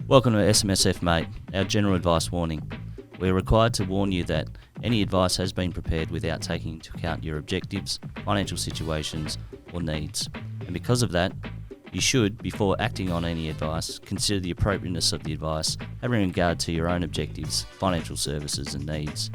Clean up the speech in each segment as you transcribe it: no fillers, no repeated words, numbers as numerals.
Welcome to SMSF Mate, our general advice warning. We are required to warn you that any advice has been prepared without taking into account your objectives, financial situations or needs. And because of that, you should, before acting on any advice, consider the appropriateness of the advice, having regard to your own objectives, financial services and needs.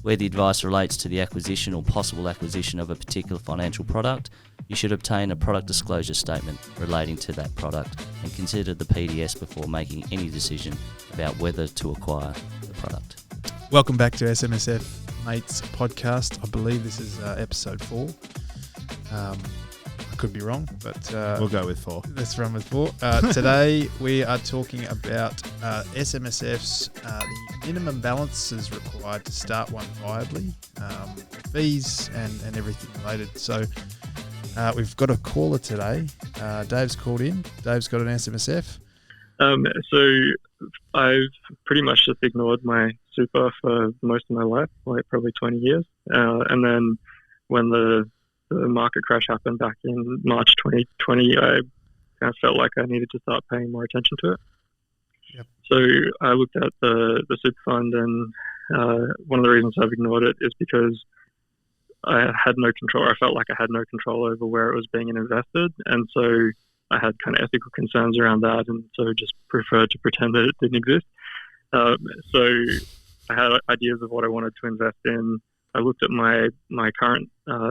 Where the advice relates to the acquisition or possible acquisition of a particular financial product, you should obtain a product disclosure statement relating to that product and consider the PDS before making any decision about whether to acquire the product. Welcome back to SMSF Mate's podcast. I believe this is episode 4. I could be wrong, but we'll go with 4. Let's run with 4. Today we are talking about SMSF's the minimum balances required to start one viably, the fees and everything related. So we've got a caller today. Dave's called in. Dave's got an SMSF. So I've pretty much just ignored my super for most of my life, like probably 20 years. And then when the market crash happened back in March 2020, I kind of felt like I needed to start paying more attention to it. Yep. So I looked at the super fund, and one of the reasons I've ignored it is because I had no control. I felt like I had no control over where it was being invested, and so I had kind of ethical concerns around that, and so just preferred to pretend that it didn't exist. So I had ideas of what I wanted to invest in. I looked at my current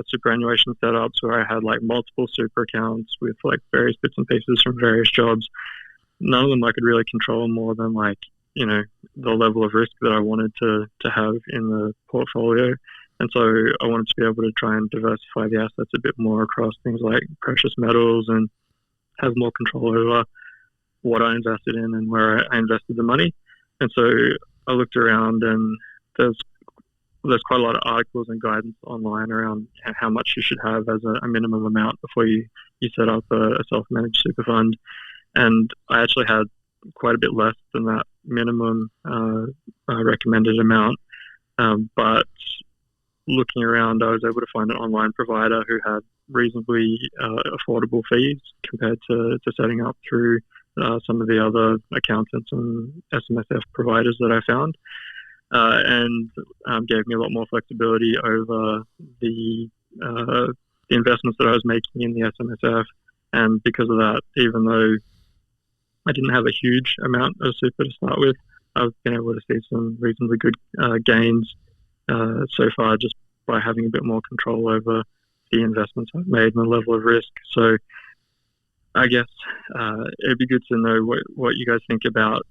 superannuation setups where I had like multiple super accounts with like various bits and pieces from various jobs. None of them I could really control more than like, you know, the level of risk that I wanted to have in the portfolio. And so I wanted to be able to try and diversify the assets a bit more across things like precious metals and have more control over what I invested in and where I invested the money. And so I looked around, and there's quite a lot of articles and guidance online around how much you should have as a minimum amount before you set up a self-managed super fund. And I actually had quite a bit less than that minimum recommended amount. But looking around, I was able to find an online provider who had reasonably affordable fees compared to setting up through some of the other accountants and SMSF providers that I found, and gave me a lot more flexibility over the investments that I was making in the SMSF. And because of that, even though I didn't have a huge amount of super to start with, I've been able to see some reasonably good gains so far just by having a bit more control over the investments I've made and the level of risk. So I guess it'd be good to know what you guys think about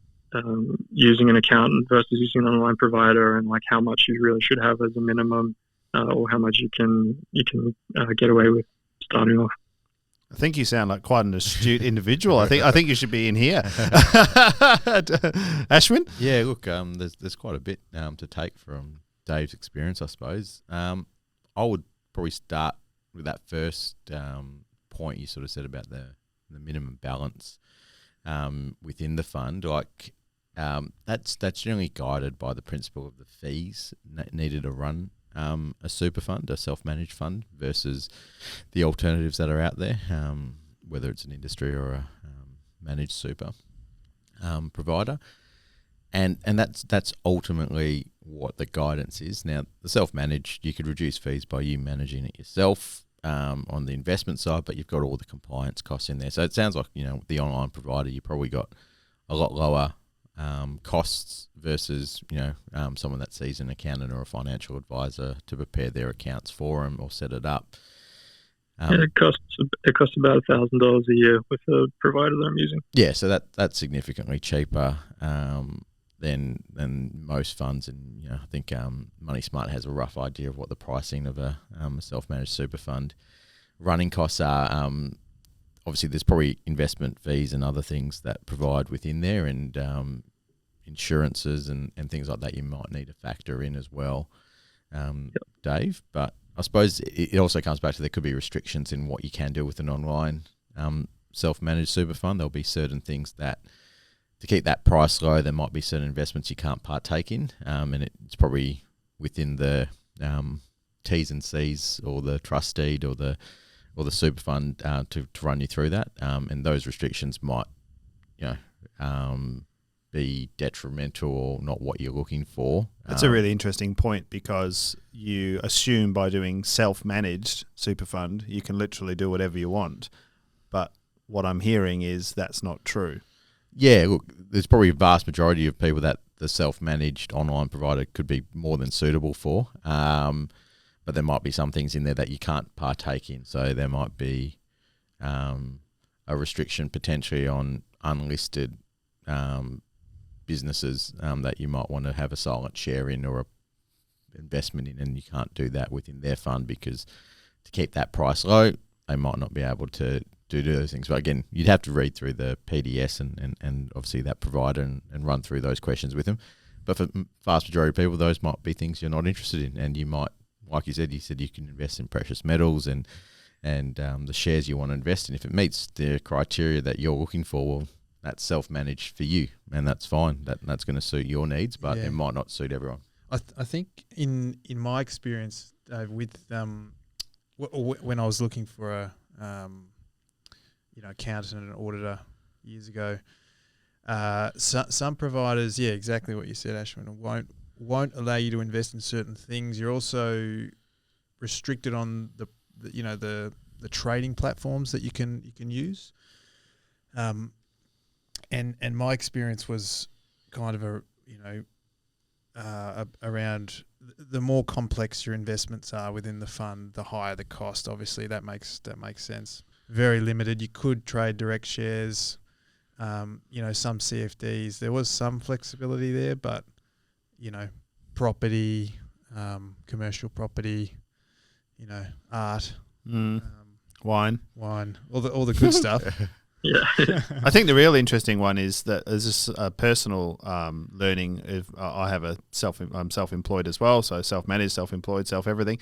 using an accountant versus using an online provider, and like how much you really should have as a minimum, or how much you can get away with starting off. I think you sound like quite an astute individual. I think you should be in here. Ashwin? Yeah, look, there's quite a bit to take from Dave's experience, I suppose. I would probably start with that first point you sort of said about the minimum balance within the fund. Like that's generally guided by the principle of the fees needed to run a super fund, a self-managed fund, versus the alternatives that are out there, whether it's an industry or a managed super provider. And that's ultimately what the guidance is. Now, the self-managed, you could reduce fees by you managing it yourself on the investment side, but you've got all the compliance costs in there. So it sounds like, you know, the online provider, you probably got a lot lower costs versus, you know, someone that sees an accountant or a financial advisor to prepare their accounts for them or set it up. It costs about $1,000 a year with the provider that I'm using. Yeah, so that's significantly cheaper than most funds, and you know, I think Money Smart has a rough idea of what the pricing of a self-managed super fund running costs are. Obviously, there's probably investment fees and other things that provide within there, and insurances and things like that you might need to factor in as well, Dave. But I suppose it also comes back to there could be restrictions in what you can do with an online self-managed super fund. There'll be certain things that, to keep that price low, there might be certain investments you can't partake in, and it's probably within the T's and C's or the trust deed or the super fund to run you through that, and those restrictions might, you know, be detrimental or not what you're looking for. That's a really interesting point, because you assume by doing self-managed super fund, you can literally do whatever you want. But what I'm hearing is that's not true. Yeah, look, there's probably a vast majority of people that the self-managed online provider could be more than suitable for. But there might be some things in there that you can't partake in. So there might be a restriction potentially on unlisted businesses that you might want to have a silent share in or a investment in, and you can't do that within their fund, because to keep that price low, they might not be able to do those things. But again, you'd have to read through the PDS and obviously that provider and run through those questions with them. But for the vast majority of people, those might be things you're not interested in, and you might, like you said you can invest in precious metals and the shares you want to invest in. If it meets the criteria that you're looking for, well, that's self-managed for you, and that's fine. That's going to suit your needs, but it might not suit everyone. I think in my experience with when I was looking for a accountant and auditor years ago, some providers, exactly what you said, Ashwin, won't allow you to invest in certain things. You're also restricted on the trading platforms that you can use. And my experience was kind of around the more complex your investments are within the fund, the higher the cost. Obviously, that makes sense. Very limited. You could trade direct shares, some CFDs. There was some flexibility there, but property, commercial property, art, wine, all the good stuff. Yeah. I think the real interesting one is that as just a personal learning. If I have I'm self-employed as well, so self-managed, self-employed, self-everything.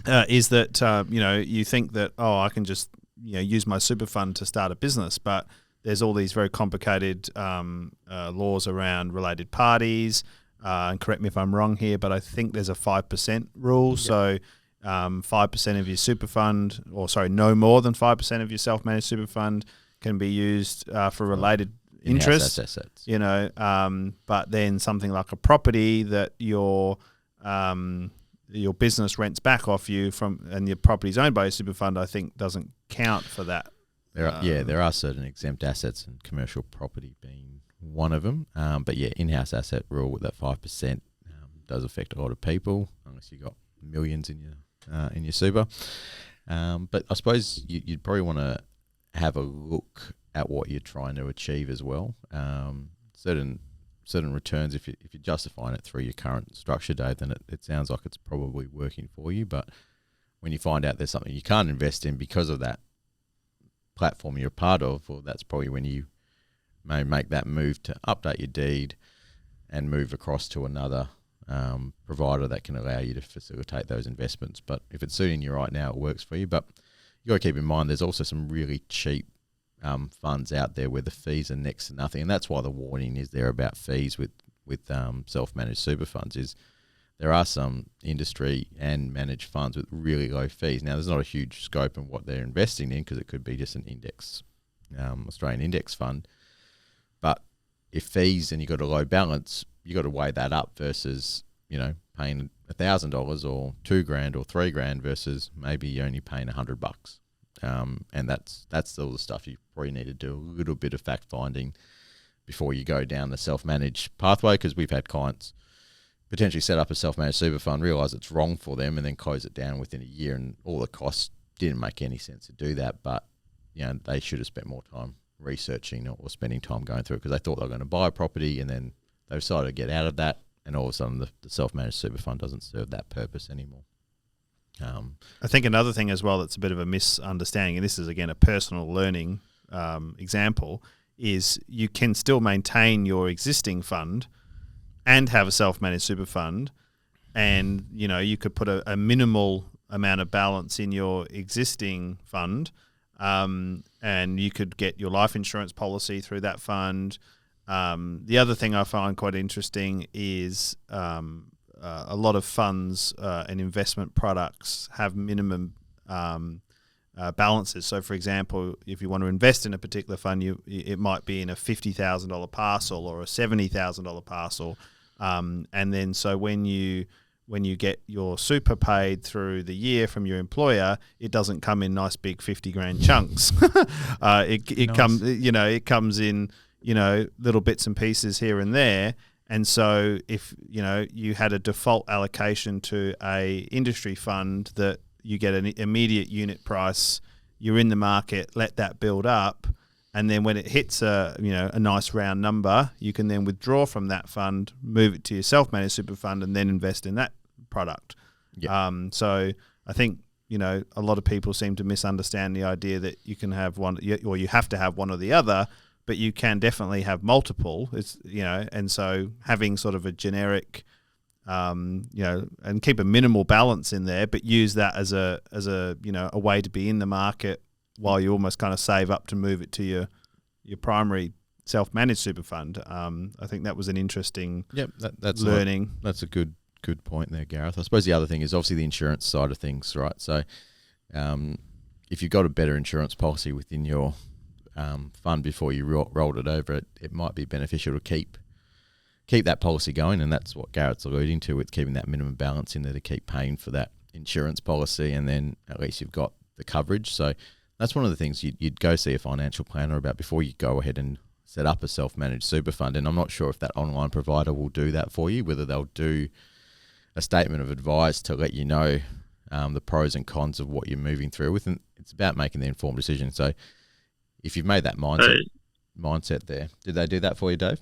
Is that you think that I can just use my super fund to start a business, but there's all these very complicated laws around related parties. And correct me if I'm wrong here, but I think there's a 5% rule. Yep. So 5% of your super fund, no more than 5% of your self-managed super fund can be used for related interests. Assets. But then something like a property that your business rents back off you from, and your property is owned by a super fund, I think doesn't count for that. There are certain exempt assets, and commercial property being one of them. But in-house asset rule with that 5% does affect a lot of people, unless you got millions in your super. But I suppose you'd probably want to have a look at what you're trying to achieve as well. Certain returns, if you're justifying it through your current structure, Dave, then it sounds like it's probably working for you. But when you find out there's something you can't invest in because of that platform you're a part of, well, that's probably when you may make that move to update your deed and move across to another provider that can allow you to facilitate those investments. But if it's suiting you right now, it works for you. But you got to keep in mind there's also some really cheap funds out there where the fees are next to nothing, and that's why the warning is there about fees with self-managed super funds. Is there are some industry and managed funds with really low fees. Now, there's not a huge scope in what they're investing in, because it could be just an index, Australian index fund. But if fees and you've got a low balance, you got to weigh that up versus paying $1,000 or $2,000 or $3,000 versus maybe you're only paying $100. And that's all the stuff you probably need to do a little bit of fact finding before you go down the self-managed pathway, because we've had clients potentially set up a self-managed super fund, realise it's wrong for them, and then close it down within a year, and all the costs didn't make any sense to do that. But they should have spent more time researching or spending time going through it, because they thought they were going to buy a property, and then they decided to get out of that, and all of a sudden the self-managed super fund doesn't serve that purpose anymore. I think another thing as well that's a bit of a misunderstanding, and this is again a personal learning example, is you can still maintain your existing fund and have a self-managed super fund, and you could put a minimal amount of balance in your existing fund, and you could get your life insurance policy through that fund. The other thing I find quite interesting is a lot of funds and investment products have minimum balances. So, for example, if you want to invest in a particular fund, it might be in a $50,000 parcel or a $70,000 parcel, and then so when you get your super paid through the year from your employer, it doesn't come in nice big 50 grand chunks. It comes in little bits and pieces here and there. And so if you had a default allocation to a industry fund that you get an immediate unit price, you're in the market, let that build up, and then when it hits a nice round number, you can then withdraw from that fund, move it to your self-managed super fund, and then invest in that product. Yeah. So I think a lot of people seem to misunderstand the idea that you can have one, or you have to have one or the other, but you can definitely have multiple. It's and so having sort of a generic, and keep a minimal balance in there, but use that as a a way to be in the market while you almost kind of save up to move it to your primary self-managed super fund. I think that was an interesting that's learning. That's a good point there, Gareth. I suppose the other thing is obviously the insurance side of things, right? So if you've got a better insurance policy within your fund before you rolled it over, it might be beneficial to keep that policy going, and that's what Gareth's alluding to with keeping that minimum balance in there to keep paying for that insurance policy, and then at least you've got the coverage. So that's one of the things you'd go see a financial planner about before you go ahead and set up a self-managed super fund. And I'm not sure if that online provider will do that for you, whether they'll do a statement of advice to let you know the pros and cons of what you're moving through with, and it's about making the informed decision. So if you've made that mindset there, did they do that for you, Dave?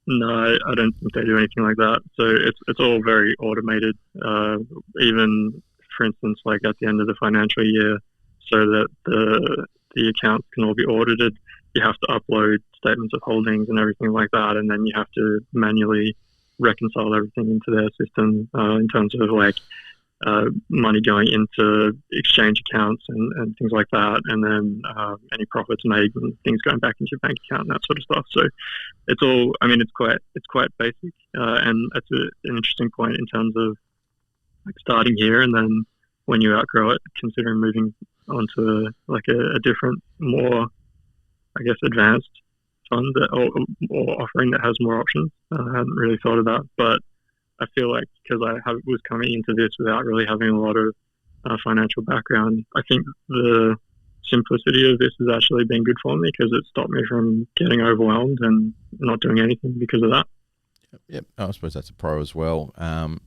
No, I don't think they do anything like that. So it's all very automated. Even, for instance, like at the end of the financial year, so that the accounts can all be audited, you have to upload statements of holdings and everything like that, and then you have to manually reconcile everything into their system in terms of like money going into exchange accounts and things like that, and then any profits made and things going back into your bank account and that sort of stuff. So it's all, it's quite basic, and that's an interesting point in terms of like starting here, and then when you outgrow it, considering moving onto like a different, more, I guess, advanced fund or offering that has more options. I hadn't really thought of that, but I feel like because was coming into this without really having a lot of financial background, I think the simplicity of this has actually been good for me because it stopped me from getting overwhelmed and not doing anything because of that. Yep. I suppose that's a pro as well. And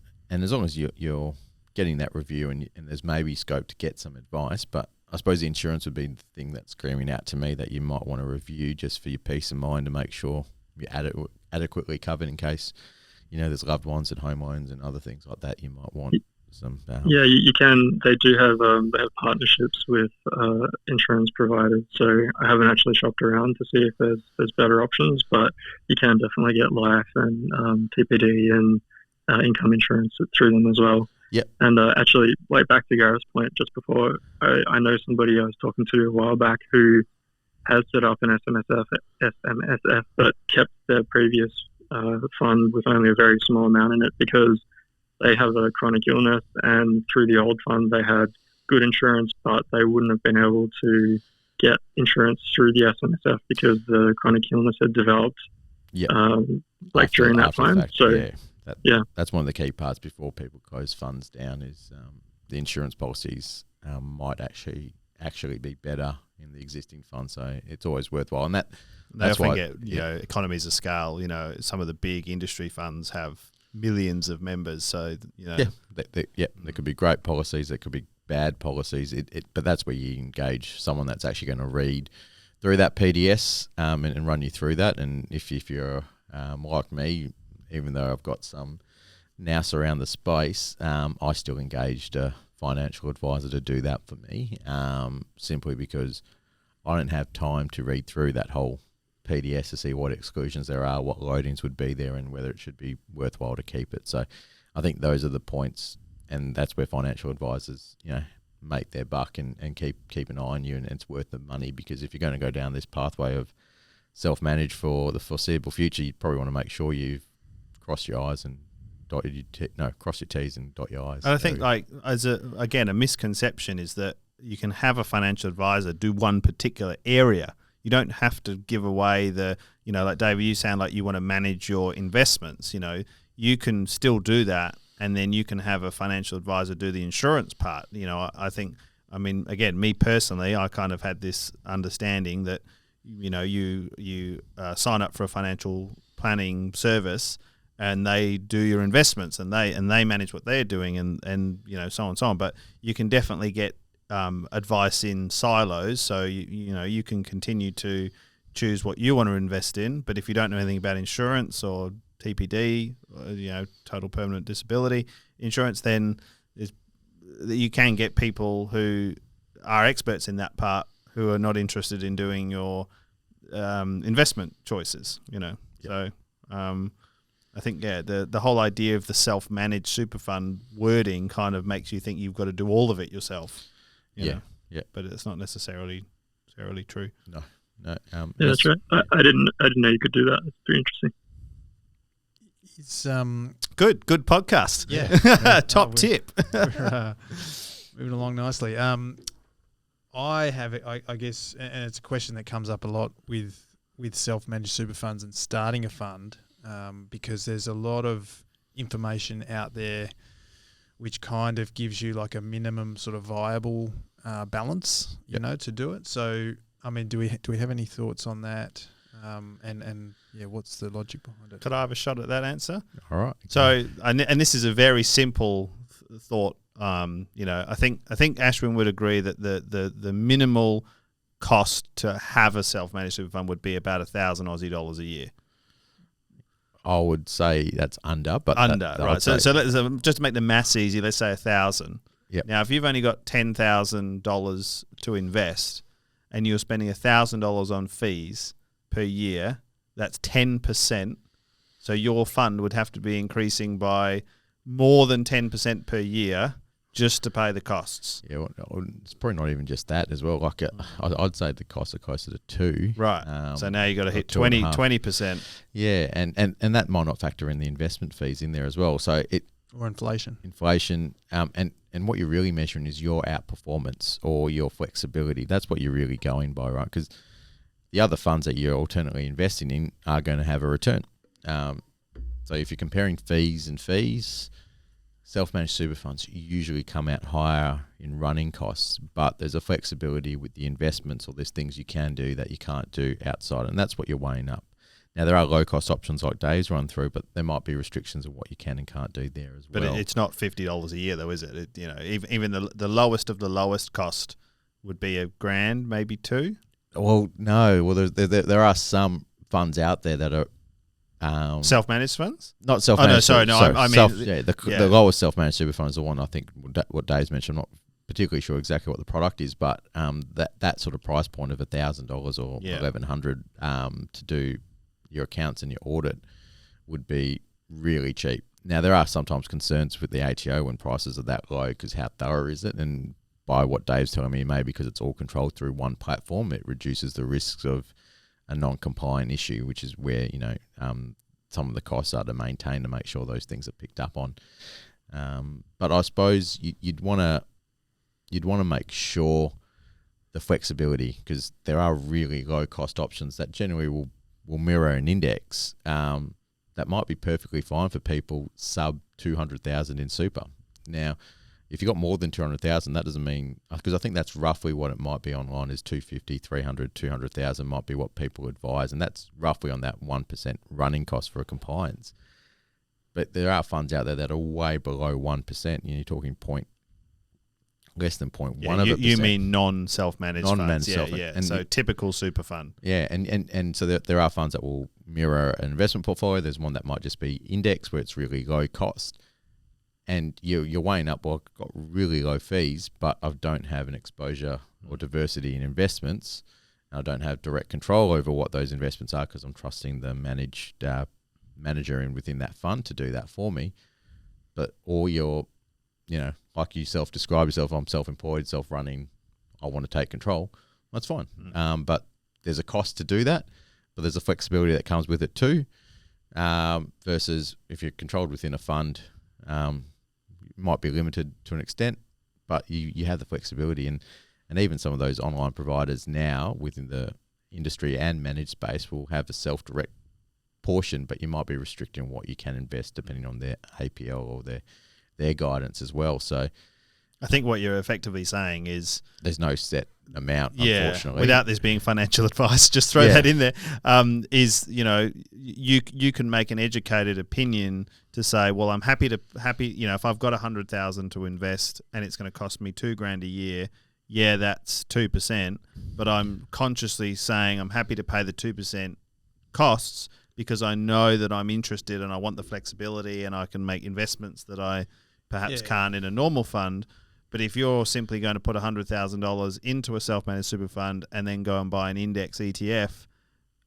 as long as you're getting that review and there's maybe scope to get some advice, but I suppose the insurance would be the thing that's screaming out to me that you might want to review just for your peace of mind to make sure you're adequately covered in case there's loved ones and home loans and other things like that. You might want some. Yeah, you can. They do have they have partnerships with insurance providers. So I haven't actually shopped around to see if there's better options, but you can definitely get life and TPD and income insurance through them as well. Yep. And actually, like back to Gareth's point just before, I know somebody I was talking to a while back who has set up an SMSF, but kept their previous fund with only a very small amount in it because they have a chronic illness, and through the old fund they had good insurance, but they wouldn't have been able to get insurance through the SMSF because the chronic illness had developed during that time. That's one of the key parts before people close funds down is the insurance policies might actually be better in the existing fund, so it's always worthwhile. And that's often why get economies of scale. Some of the big industry funds have millions of members, so there could be great policies, there could be bad policies. But that's where you engage someone that's actually going to read through that PDS and run you through that. And if you're like me, even though I've got some nous around the space, I still engaged a financial advisor to do that for me, simply because I don't have time to read through that whole PDS to see what exclusions there are, what loadings would be there, and whether it should be worthwhile to keep it. So I think those are the points, and that's where financial advisors, make their buck and keep an eye on you, and it's worth the money, because if you're going to go down this pathway of self-managed for the foreseeable future, you probably want to make sure you've crossed your I's and cross your T's and dot your I's. And I think, a misconception is that you can have a financial advisor do one particular area. You don't have to give away like David, you sound like you want to manage your investments. You can still do that, and then you can have a financial advisor do the insurance part. I think, again, me personally, I kind of had this understanding that, you sign up for a financial planning service, and they do your investments, and they manage what they're doing, and so on and so on. But you can definitely get advice in silos, so you can continue to choose what you want to invest in. But if you don't know anything about insurance or TPD, total permanent disability insurance, then you can get people who are experts in that part who are not interested in doing your investment choices. Yep. So I think the whole idea of the self-managed super fund wording kind of makes you think you've got to do all of it yourself. Yeah. But it's not necessarily true. No. Yeah, that's right. I didn't know you could do that. It's pretty interesting. It's Good podcast. Yeah. Top tip. We're moving along nicely. I have, I guess, and it's a question that comes up a lot with self-managed super funds and starting a fund, because there's a lot of information out there which kind of gives you like a minimum sort of viable balance, to do it. So, do we have any thoughts on that? And what's the logic behind it? Could I have a shot at that answer? All right. So, and this is a very simple thought. I think Ashwin would agree that the minimal cost to have a self-managed super fund would be about 1,000 Aussie dollars a year. I would say that's under, but right. So let's just to make the maths easy, let's say 1,000. Yep. Now, if you've only got $10,000 to invest, and you're spending $1,000 on fees per year, that's 10%. So your fund would have to be increasing by more than 10% per year just to pay the costs. Yeah, well, it's probably not even just that as well. Like I'd say the costs are closer to 2. Right. So now you got to hit 20%. 20%. Yeah, and that might not factor in the investment fees in there as well. So Or inflation. And what you're really measuring is your outperformance or your flexibility. That's what you're really going by, right? Because the other funds that you're alternately investing in are going to have a return. So if you're comparing fees and fees, self-managed super funds usually come out higher in running costs, but there's a flexibility with the investments, or there's things you can do that you can't do outside, and that's what you're weighing up. Now, there are low-cost options like Dave's run through, but there might be restrictions of what you can and can't do there as well. But it's not $50 a year, though, is it? Even the lowest of the lowest cost would be $1,000, maybe $2,000. Well, no. Well, there are some funds out there that are self-managed funds. Not self-managed. Oh no, sorry, no. I mean, the lowest self-managed super fund is the one I think what Dave's mentioned. I'm not particularly sure exactly what the product is, but that sort of price point of $1,000 or $1,100 to do your accounts and your audit would be really cheap. Now, there are sometimes concerns with the ATO when prices are that low, because how thorough is it? And by what Dave's telling me, maybe because it's all controlled through one platform, it reduces the risks of a non-compliant issue, which is where some of the costs are to maintain to make sure those things are picked up on. But I suppose you'd want to make sure the flexibility, because there are really low cost options that generally will mirror an index that might be perfectly fine for people sub 200,000 in super. Now, if you've got more than 200,000, that doesn't mean, because I think that's roughly what it might be online, is 250, 300, 200,000 might be what people advise, and that's roughly on that 1% running cost for a compliance. But there are funds out there that are way below 1%. You're talking less than 0.1%. You mean non-self-managed funds? Yeah. And so typical super fund. Yeah, and so there are funds that will mirror an investment portfolio. There's one that might just be index, where it's really low cost. And you're weighing up, well, I've got really low fees, but I don't have an exposure or diversity in investments. I don't have direct control over what those investments are, because I'm trusting the manager within that fund to do that for me. But all your, like you describe yourself, I'm self-employed, self-running, I want to take control, that's fine. But there's a cost to do that, but there's a flexibility that comes with it too. Versus if you're controlled within a fund, you might be limited to an extent, but you have the flexibility. And And even some of those online providers now within the industry and managed space will have a self-direct portion, but you might be restricting what you can invest depending on their APL or their guidance as well. So I think what you're effectively saying is there's no set amount, unfortunately. Without this being financial advice, just throw that in there. Is you can make an educated opinion to say, well, I'm happy. If I've got 100,000 to invest and it's going to cost me $2,000 a year, that's 2%. But I'm consciously saying I'm happy to pay the 2% costs because I know that I'm interested and I want the flexibility and I can make investments that I perhaps can't in a normal fund. But if you're simply going to put $100,000 into a self-managed super fund and then go and buy an index ETF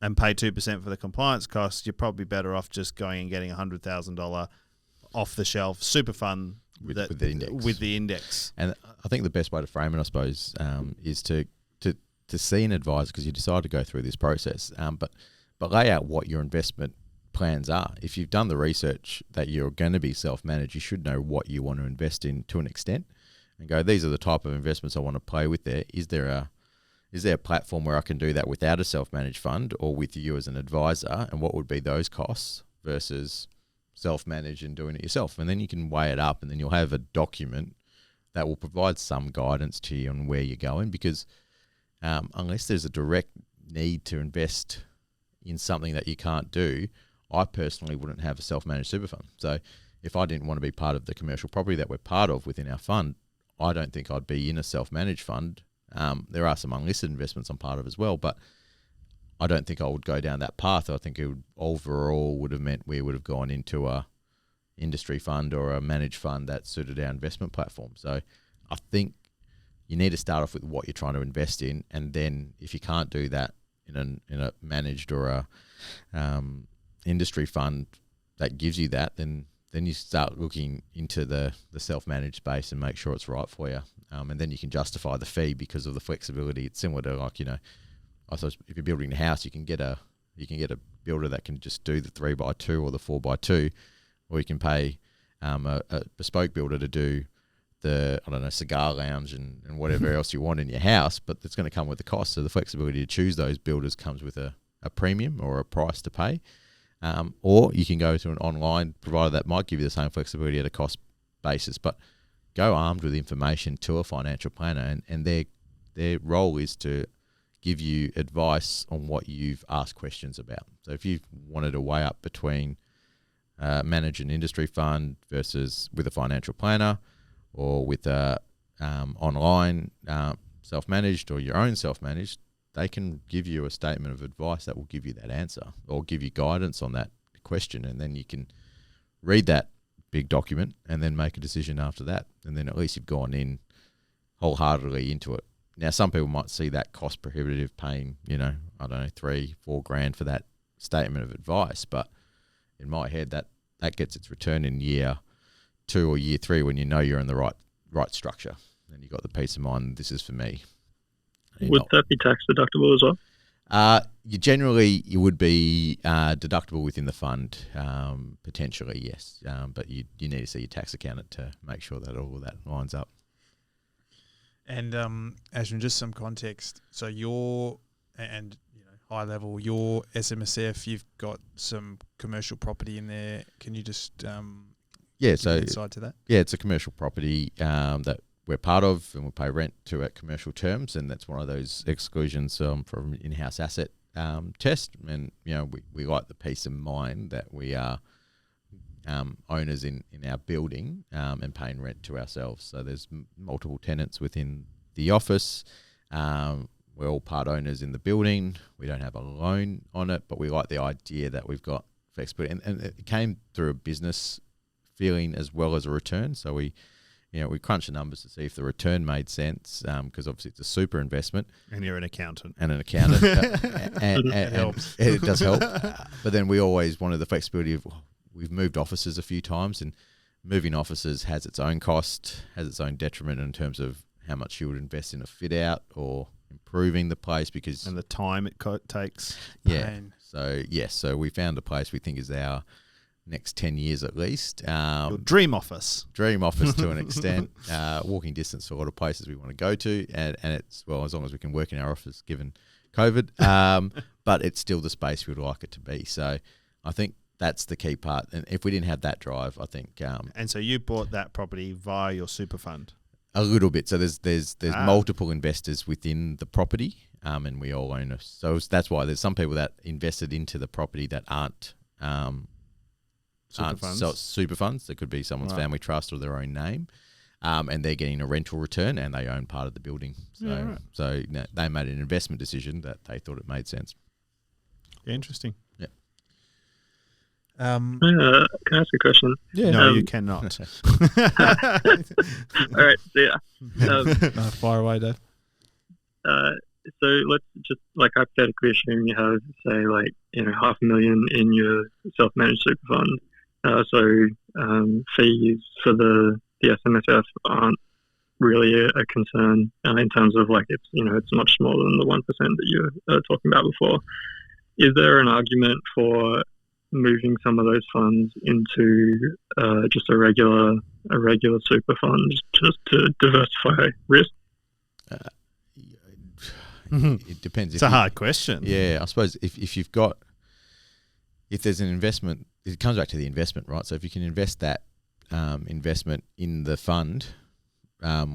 and pay 2% for the compliance costs, you're probably better off just going and getting $100,000 off-the-shelf super fund with the index. And I think the best way to frame it, I suppose, is to see an advisor because you decide to go through this process, but lay out what your investment plans are. If you've done the research that you're going to be self-managed, you should know what you want to invest in to an extent. And go, these are the type of investments I want to play with there. Is there a platform where I can do that without a self-managed fund or with you as an advisor? And what would be those costs versus self-managed and doing it yourself? And then you can weigh it up and then you'll have a document that will provide some guidance to you on where you're going because unless there's a direct need to invest in something that you can't do, I personally wouldn't have a self-managed super fund. So if I didn't want to be part of the commercial property that we're part of within our fund, I don't think I'd be in a self-managed fund. There are some unlisted investments I'm part of as well, but I don't think I would go down that path. I think it would overall would have meant we would have gone into a industry fund or a managed fund that suited our investment platform. So I think you need to start off with what you're trying to invest in, and then if you can't do that in a managed or a industry fund that gives you that, then you start looking into the self-managed space and make sure it's right for you. And then you can justify the fee because of the flexibility. It's similar to I suppose if you're building a house, you can get a builder that can just do the 3x2 or the 4x2, or you can pay a bespoke builder to do the cigar lounge and whatever else you want in your house, but it's going to come with a cost. So the flexibility to choose those builders comes with a premium or a price to pay. Or you can go to an online provider that might give you the same flexibility at a cost basis, but go armed with information to a financial planner, and their role is to give you advice on what you've asked questions about. So if you wanted to weigh up between manage an industry fund versus with a financial planner or with a online self-managed or your own self-managed, they can give you a statement of advice that will give you that answer or give you guidance on that question. And then you can read that big document and then make a decision after that. And then at least you've gone in wholeheartedly into it. Now, some people might see that cost prohibitive paying, $3-4 grand for that statement of advice. But in my head, that gets its return in year 2 or year 3 when you know you're in the right structure. And you've got the peace of mind, this is for me. Would that be tax deductible as well? You would be deductible within the fund, potentially, yes. But you need to see your tax accountant to make sure that all of that lines up. And Ashwin, just some context. So high level, your SMSF, you've got some commercial property in there. Can you just give insight to that? Yeah, it's a commercial property that we're part of, and we pay rent to at commercial terms, and that's one of those exclusions from in-house asset test. And we like the peace of mind that we are owners in our building and paying rent to ourselves. So there's multiple tenants within the office. We're all part owners in the building. We don't have a loan on it, but we like the idea that we've got flexibility, and it came through a business feeling as well as a return. So we crunched the numbers to see if the return made sense, because obviously it's a super investment. And you're an accountant. And an accountant. It helps. It does help. But then we always wanted the flexibility of, we've moved offices a few times, and moving offices has its own cost, has its own detriment in terms of how much you would invest in a fit out or improving the place, because... And the time it takes. Yeah. So we found a place we think is our next 10 years at least. Your dream office. Dream office to an extent. Walking distance to a lot of places we want to go to, and it's, well, as long as we can work in our office given COVID, but it's still the space we'd like it to be. So I think that's the key part. And if we didn't have that drive, I think... and so you bought that property via your super fund? A little bit. So there's multiple investors within the property, and we all own it. So that's why there's some people that invested into the property that aren't super funds. There could be someone's family trust or their own name, and they're getting a rental return and they own part of the building. So they made an investment decision that they thought it made sense. Yeah, interesting. Yeah. Can I ask a question? Yeah. No, you cannot. All right. So Fire away, Dave. So let's just hypothetically assume you have, say, $500,000 in your self-managed super fund. So fees for the SMSF aren't really a concern in terms of it's much smaller than the 1% that you were talking about before. Is there an argument for moving some of those funds into just a regular super fund just to diversify risk? It depends. It's a hard question. Yeah, I suppose if there's an investment, it comes back to the investment, right? So if you can invest that investment in the fund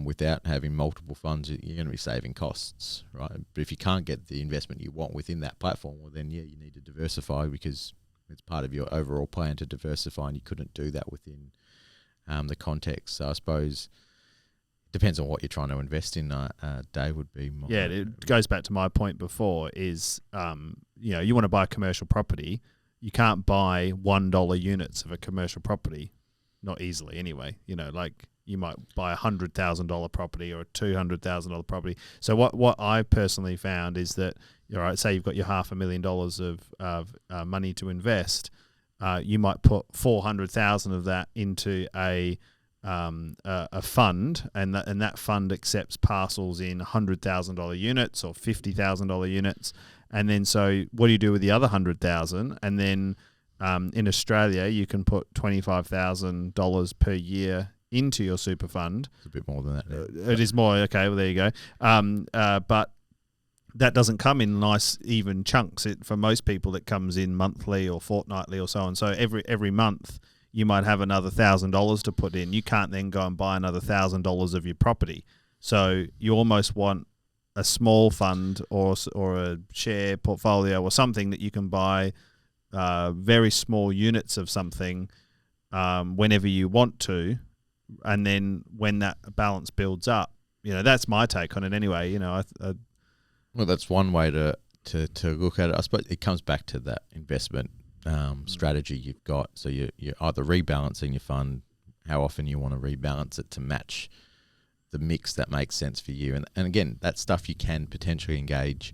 without having multiple funds, you're going to be saving costs, right? But if you can't get the investment you want within that platform, well then you need to diversify because it's part of your overall plan to diversify, and you couldn't do that within the context. So I suppose it depends on what you're trying to invest in. Dave would be more. Yeah, it goes back to my point before is, you want to buy a commercial property. You can't buy $1 units of a commercial property, not easily anyway. You might buy $100,000 property or a $200,000 property. So what I personally found is that, say you've got your $500,000 of money to invest, you might put 400,000 of that into a fund, and that fund accepts parcels in $100,000 units or $50,000 units, and then so what do you do with the other 100,000? And then in Australia, you can put $25,000 per year into your super fund. It's a bit more than that. It is more. Okay, well there you go. But that doesn't come in nice even chunks. For most people, it comes in monthly or fortnightly or so on. So every month you might have another $1,000 to put in. You can't then go and buy another $1,000 of your property. So you almost want a small fund or a share portfolio or something that you can buy very small units of something whenever you want to, and then when that balance builds up, that's my take on it anyway. Well, that's one way to look at it. I suppose it comes back to that investment strategy you've got. So you're either rebalancing your fund, how often you want to rebalance it to match the mix that makes sense for you. And again, that stuff you can potentially engage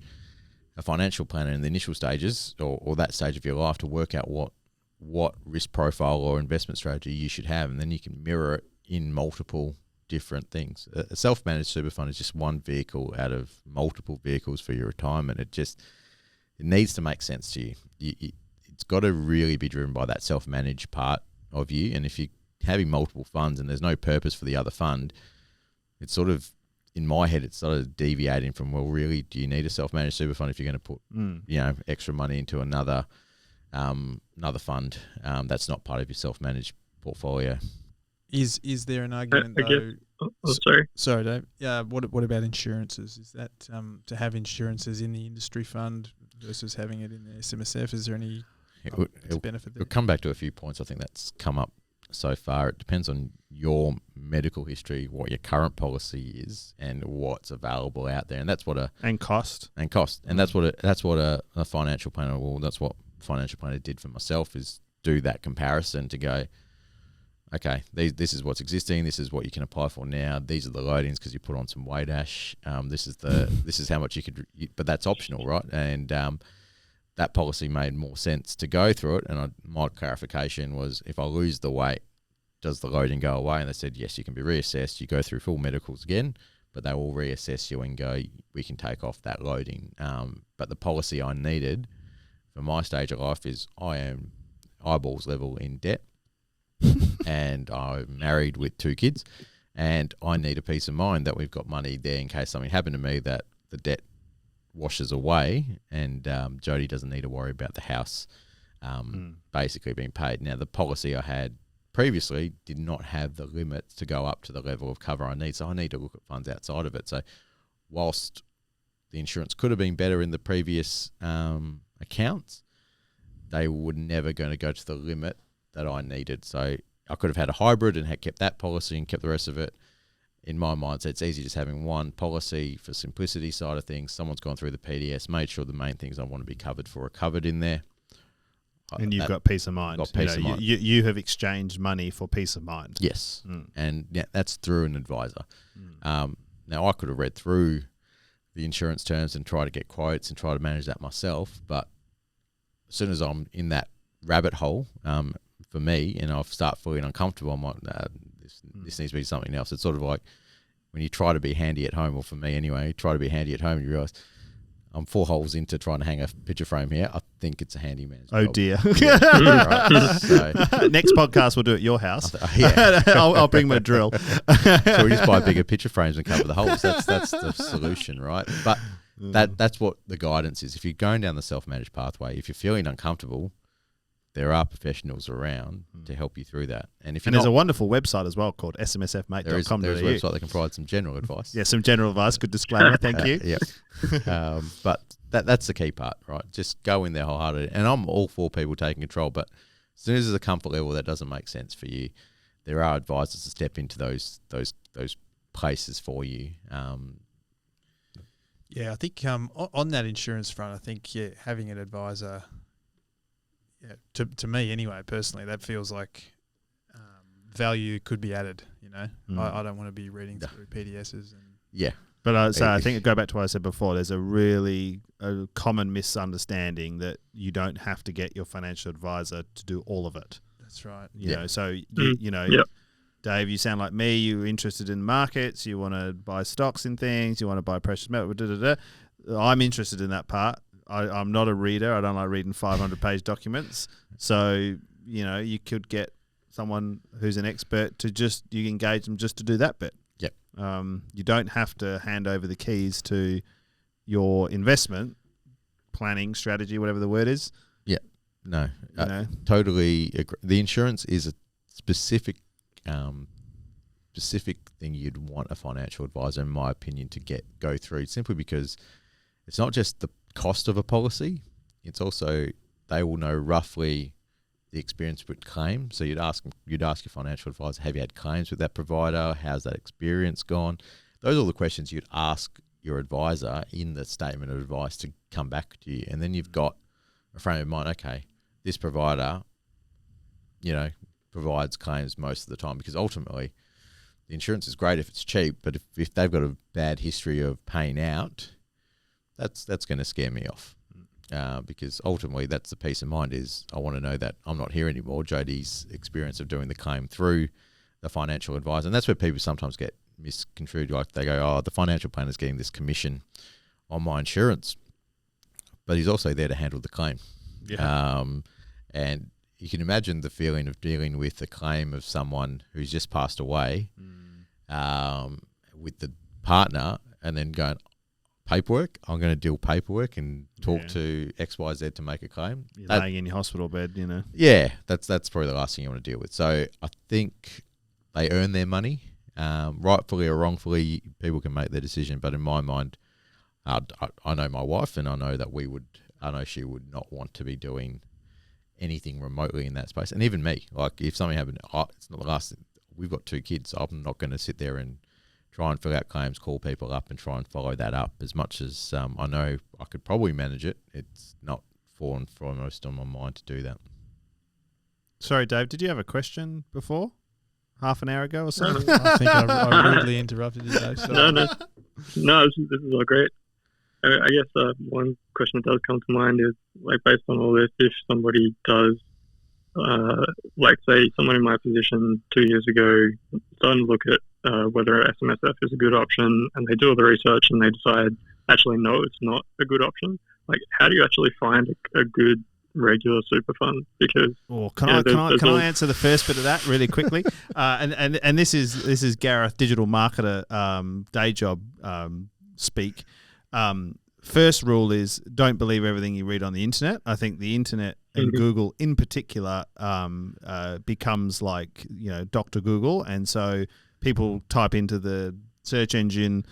a financial planner in the initial stages or that stage of your life to work out what risk profile or investment strategy you should have, and then you can mirror it in multiple different things. A self-managed super fund is just one vehicle out of multiple vehicles for your retirement. It needs to make sense to you. It's got to really be driven by that self-managed part of you. And if you're having multiple funds and there's no purpose for the other fund, it's sort of, in my head, it's sort of deviating from, well, really, do you need a self-managed super fund if you're going to put extra money into another fund that's not part of your self-managed portfolio? Is there an argument though? Sorry. Sorry, Dave. Yeah. What about insurances? Is that to have insurances in the industry fund versus having it in the SMSF? Is there any benefit there? We'll come back to a few points. I think that's come up so far. It depends on your medical history, what your current policy is, and what's available out there, and that's what cost, and that's what a financial planner will. That's what financial planner did for myself, is do that comparison to go, okay, this is what's existing. This is what you can apply for now. These are the loadings because you put on some weight ash. This is how much you could, but that's optional, right? And that policy made more sense to go through it. And my clarification was, if I lose the weight, does the loading go away? And they said, yes, you can be reassessed. You go through full medicals again, but they will reassess you and go, we can take off that loading. But the policy I needed for my stage of life is, I am eyeballs level in debt, and I'm married with 2 kids, and I need a peace of mind that we've got money there in case something happened to me, that the debt washes away, and Jody doesn't need to worry about the house basically being paid. Now, the policy I had previously did not have the limits to go up to the level of cover I need, so I need to look at funds outside of it. So whilst the insurance could have been better in the previous accounts, they were never going to go to the limit that I needed. So I could have had a hybrid and had kept that policy and kept the rest of it. In my mind, so it's easy just having one policy for simplicity side of things. Someone's gone through the PDS, made sure the main things I want to be covered for are covered in there. And you've got peace of mind. Got peace of mind. You have exchanged money for peace of mind. Yes. And yeah, that's through an advisor. Now, I could have read through the insurance terms and try to get quotes and try to manage that myself, but as soon as I'm in that rabbit hole, for me, and I start feeling uncomfortable, I'm like, nah, this needs to be something else. It's sort of like when you try to be handy at home, or for me anyway, try to be handy at home, and you realise I'm 4 holes into trying to hang a picture frame here. I think it's a handyman's job. Oh dear. Yeah, right. So, next podcast we'll do it at your house. yeah. I'll bring my drill. So we just buy bigger picture frames and cover the holes. That's the solution, right? But that's what the guidance is. If you're going down the self-managed pathway, if you're feeling uncomfortable, there are professionals around to help you through that. And if there's a wonderful website as well called smsfmate.com. There's a website that can provide some general advice. Yeah, some general advice. Good disclaimer. Thank you. Yeah. But that's the key part, right? Just go in there wholehearted. And I'm all for people taking control, but as soon as there's a comfort level that doesn't make sense for you, there are advisors to step into those places for you. Yeah, I think on that insurance front, I think having an advisor, to me anyway, personally, that feels like value could be added. You know, I don't want to be reading through PDSs and But I think go back to what I said before. There's a common misunderstanding that you don't have to get your financial advisor to do all of it. That's right. You know, so Dave, you sound like me. You're interested in markets. You want to buy stocks in things. You want to buy precious metal. I'm interested in that part. I'm not a reader. I don't like reading 500-page documents. So, you could get someone who's an expert you engage them just to do that bit. Yep. You don't have to hand over the keys to your investment planning strategy, whatever the word is. Yeah. No. Totally agree. The insurance is a specific thing you'd want a financial advisor, in my opinion, to go through, simply because it's not just the cost of a policy, it's also they will know roughly the experience with claims. So you'd ask your financial advisor, have you had claims with that provider? How's that experience gone? Those are all the questions you'd ask your advisor in the statement of advice to come back to you. And then you've got a frame of mind, okay, this provider, provides claims most of the time, because ultimately the insurance is great if it's cheap, but if they've got a bad history of paying out, that's going to scare me off, because ultimately that's the peace of mind, is I want to know that I'm not here anymore. Jody's experience of doing the claim through the financial advisor, and that's where people sometimes get misconstrued. Like they go, oh, the financial planner's getting this commission on my insurance, but he's also there to handle the claim. Yeah. And you can imagine the feeling of dealing with a claim of someone who's just passed away with the partner, and then going, paperwork, I'm going to deal paperwork and talk to XYZ to make a claim. You're laying in your hospital bed, Yeah, that's probably the last thing you want to deal with. So I think they earn their money. Rightfully or wrongfully, people can make their decision. But in my mind, I know my wife, and I know that I know she would not want to be doing anything remotely in that space. And even me, like if something happened, it's not the last thing. We've got 2 kids. So I'm not going to sit there and try and fill out claims, call people up and try and follow that up. As much as I know I could probably manage it, it's not foremost on my mind to do that. Sorry, Dave, did you have a question before? Half an hour ago or so? I think I rudely interrupted you, Dave. No, this is all great. I guess one question that does come to mind is, like, based on all this, if somebody does, say someone in my position 2 years ago, starting to look at whether SMSF is a good option, and they do all the research and they decide, actually, no, it's not a good option. Like, how do you actually find a good regular super fund, because Can I answer the first bit of that really quickly? And this is Gareth, digital marketer, day job speak. First rule is don't believe everything you read on the internet. I think the internet and Google in particular becomes like, Dr. Google, and so people type into the search engine,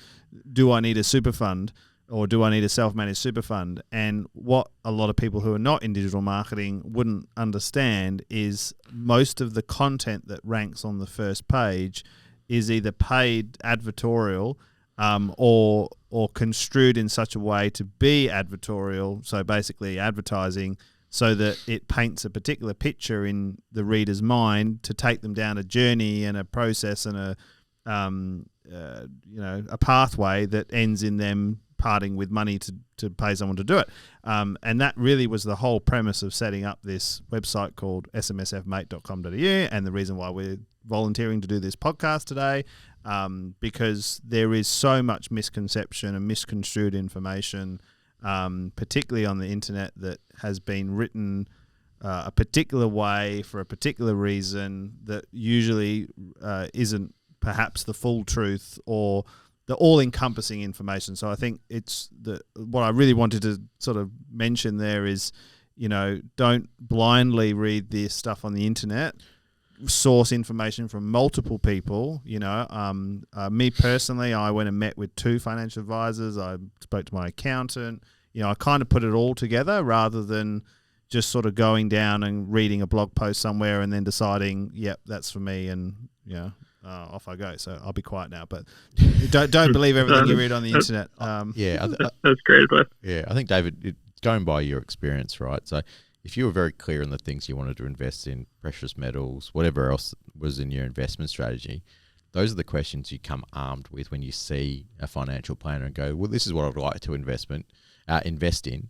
do I need a super fund? Or do I need a self-managed super fund? And what a lot of people who are not in digital marketing wouldn't understand is most of the content that ranks on the first page is either paid advertorial or construed in such a way to be advertorial, so basically advertising, so that it paints a particular picture in the reader's mind to take them down a journey and a process and a pathway that ends in them parting with money to pay someone to do it. And that really was the whole premise of setting up this website called smsfmate.com.au, and the reason why we're volunteering to do this podcast today, because there is so much misconception and misconstrued information, particularly on the internet, that has been written a particular way for a particular reason that usually isn't perhaps the full truth or the all-encompassing information. So I think what I really wanted to sort of mention there is, don't blindly read this stuff on the internet. Source information from multiple people. Me personally, I went and met with 2 financial advisors. I spoke to my accountant. I kind of put it all together rather than just sort of going down and reading a blog post somewhere and then deciding, yep, that's for me, and off I go. So I'll be quiet now. But don't believe everything you read on the internet. That's great advice. Yeah, I think, David, going by your experience, right? So if you were very clear on the things you wanted to invest in, precious metals, whatever else was in your investment strategy, those are the questions you come armed with when you see a financial planner and go, well, this is what I'd like to invest in.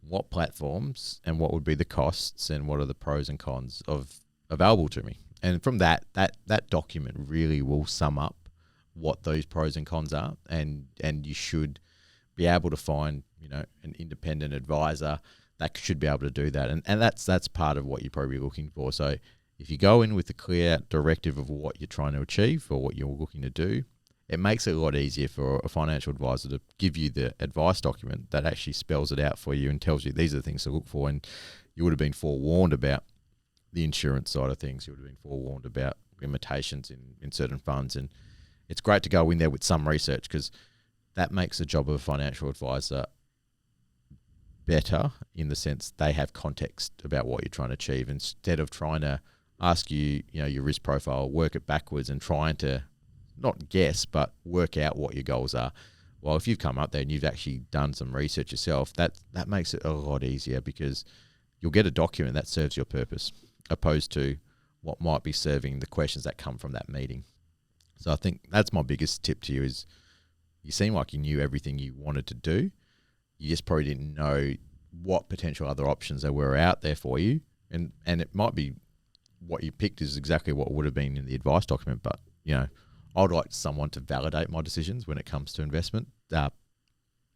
What platforms and what would be the costs and what are the pros and cons available to me? And from that document really will sum up what those pros and cons are, and you should be able to find an independent advisor that should be able to do that, and that's part of what you're probably looking for. So if you go in with a clear directive of what you're trying to achieve or what you're looking to do, it makes it a lot easier for a financial advisor to give you the advice document that actually spells it out for you and tells you these are the things to look for. And you would have been forewarned about the insurance side of things. You would have been forewarned about limitations in certain funds. And it's great to go in there with some research, because that makes the job of a financial advisor better in the sense they have context about what you're trying to achieve, instead of trying to ask you, your risk profile, work it backwards and trying to not guess, but work out what your goals are. Well, if you've come up there and you've actually done some research yourself, that makes it a lot easier, because you'll get a document that serves your purpose, opposed to what might be serving the questions that come from that meeting. So I think that's my biggest tip to you is, you seem like you knew everything you wanted to do. You just probably didn't know what potential other options there were out there for you. And it might be what you picked is exactly what would have been in the advice document. But, I'd like someone to validate my decisions when it comes to investment,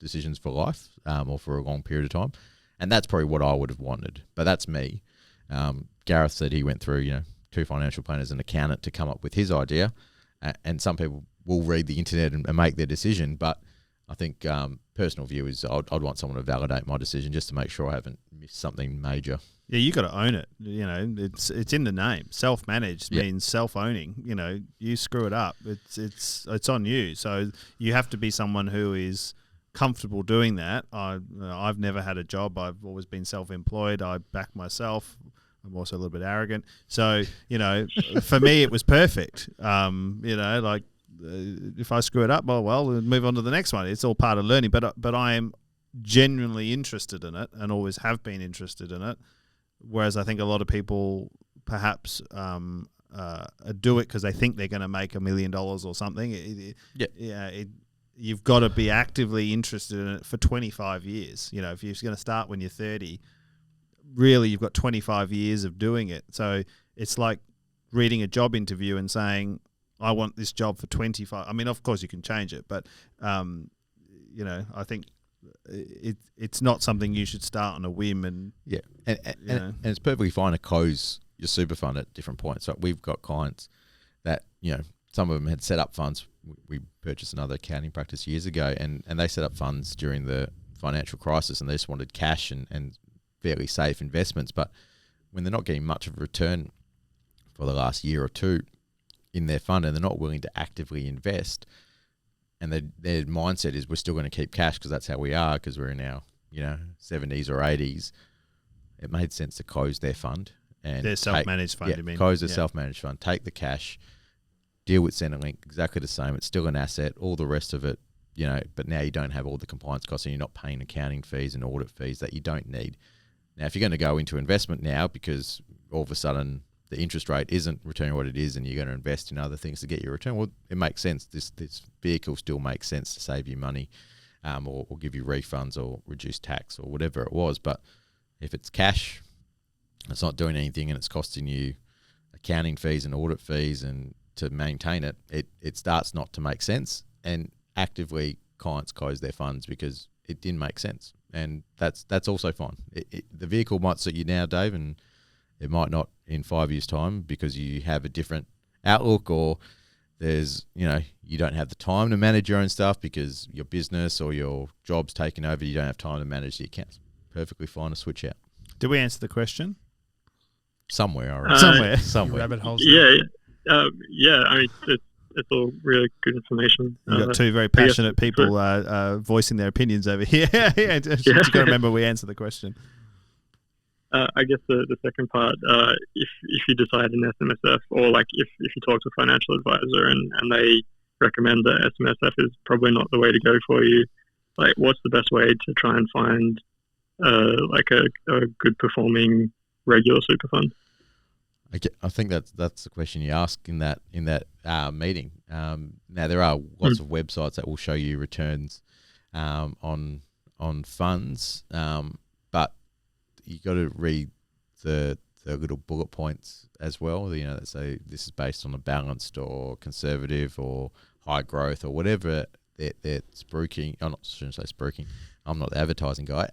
decisions for life or for a long period of time. And that's probably what I would have wanted. But that's me. Gareth said he went through, 2 financial planners and an accountant to come up with his idea. And some people will read the internet and make their decision. But I think personal view is I'd want someone to validate my decision just to make sure I haven't missed something major. Yeah, you got to own it. It's in the name. Self-managed means self-owning. You screw it up, it's on you. So you have to be someone who is comfortable doing that. I've never had a job. I've always been self-employed. I back myself. I'm also a little bit arrogant. So for me, it was perfect. If I screw it up, well, we'll move on to the next one. It's all part of learning. But I am genuinely interested in it and always have been interested in it. Whereas I think a lot of people perhaps do it because they think they're going to make $1 million or something. You've got to be actively interested in it for 25 years. If you're going to start when you're 30, really you've got 25 years of doing it. So it's like reading a job interview and saying, I want this job for 25. I mean, of course you can change it, but I think it's not something you should start on a whim. And Yeah, and it's perfectly fine to close your super fund at different points. So we've got clients that, some of them had set up funds. We purchased another accounting practice years ago, and they set up funds during the financial crisis, and they just wanted cash and fairly safe investments. But when they're not getting much of a return for the last year or two in their fund, and they're not willing to actively invest, and their mindset is we're still going to keep cash because that's how we are, because we're in our 70s or 80s, it made sense to close their fund. And their self-managed fund, you mean? Close their self-managed fund, take the cash, deal with Centrelink, exactly the same. It's still an asset, all the rest of it, but now you don't have all the compliance costs, and you're not paying accounting fees and audit fees that you don't need. Now, if you're going to go into investment now because all of a sudden the interest rate isn't returning what it is and you're going to invest in other things to get your return, well, it makes sense. This vehicle still makes sense to save you money, or give you refunds or reduce tax or whatever it was. But if it's cash, it's not doing anything, and it's costing you accounting fees and audit fees and to maintain it, it starts not to make sense. And actively clients close their funds because it didn't make sense. And that's also fine. The vehicle might suit you now, Dave, and it might not in 5 years' time because you have a different outlook, or there's, you don't have the time to manage your own stuff because your business or your job's taken over. You don't have time to manage the accounts. Perfectly fine to switch out. Did we answer the question? Somewhere, I reckon. Somewhere. Rabbit holes. Yeah. I mean, it's all really good information. We've got two very passionate people voicing their opinions over here. Just got to remember we answered the question. I guess the second part, if you decide an SMSF, or like if you talk to a financial advisor and they recommend that SMSF is probably not the way to go for you, like what's the best way to try and find like a good performing regular super fund? I think that's the question you ask in that meeting. Now there are lots of websites that will show you returns on funds, but you got to read the little bullet points as well. That say this is based on a balanced or conservative or high growth or whatever they're spruiking. I shouldn't say spruiking. I'm not the advertising guy.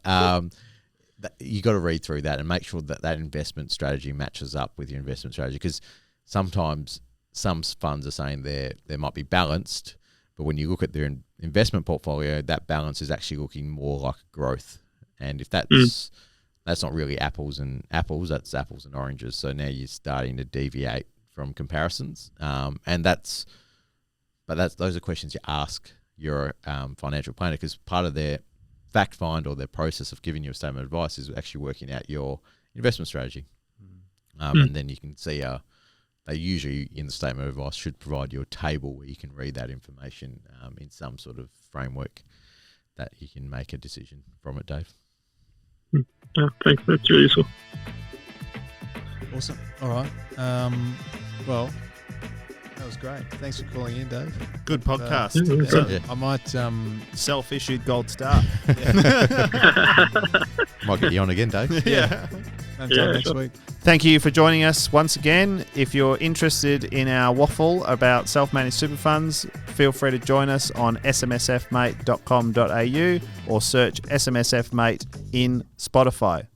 You got to read through that and make sure that investment strategy matches up with your investment strategy, because sometimes some funds are saying they might be balanced, but when you look at their investment portfolio, that balance is actually looking more like growth. And if that's not really apples and apples, that's apples and oranges. So now you're starting to deviate from comparisons, those are questions you ask your financial planner, because part of their fact find or their process of giving you a statement of advice is actually working out your investment strategy. And then you can see they usually in the statement of advice should provide you a table where you can read that information in some sort of framework that you can make a decision from it, Dave. Yeah, thanks. That's really useful. Awesome. All right. Well, that was great. Thanks for calling in, Dave. Good podcast. I might self-issued gold star. Might get you on again, Dave. Yeah. Until next week. Thank you for joining us once again. If you're interested in our waffle about self-managed super funds, feel free to join us on smsfmate.com.au or search SMSF Mate in Spotify.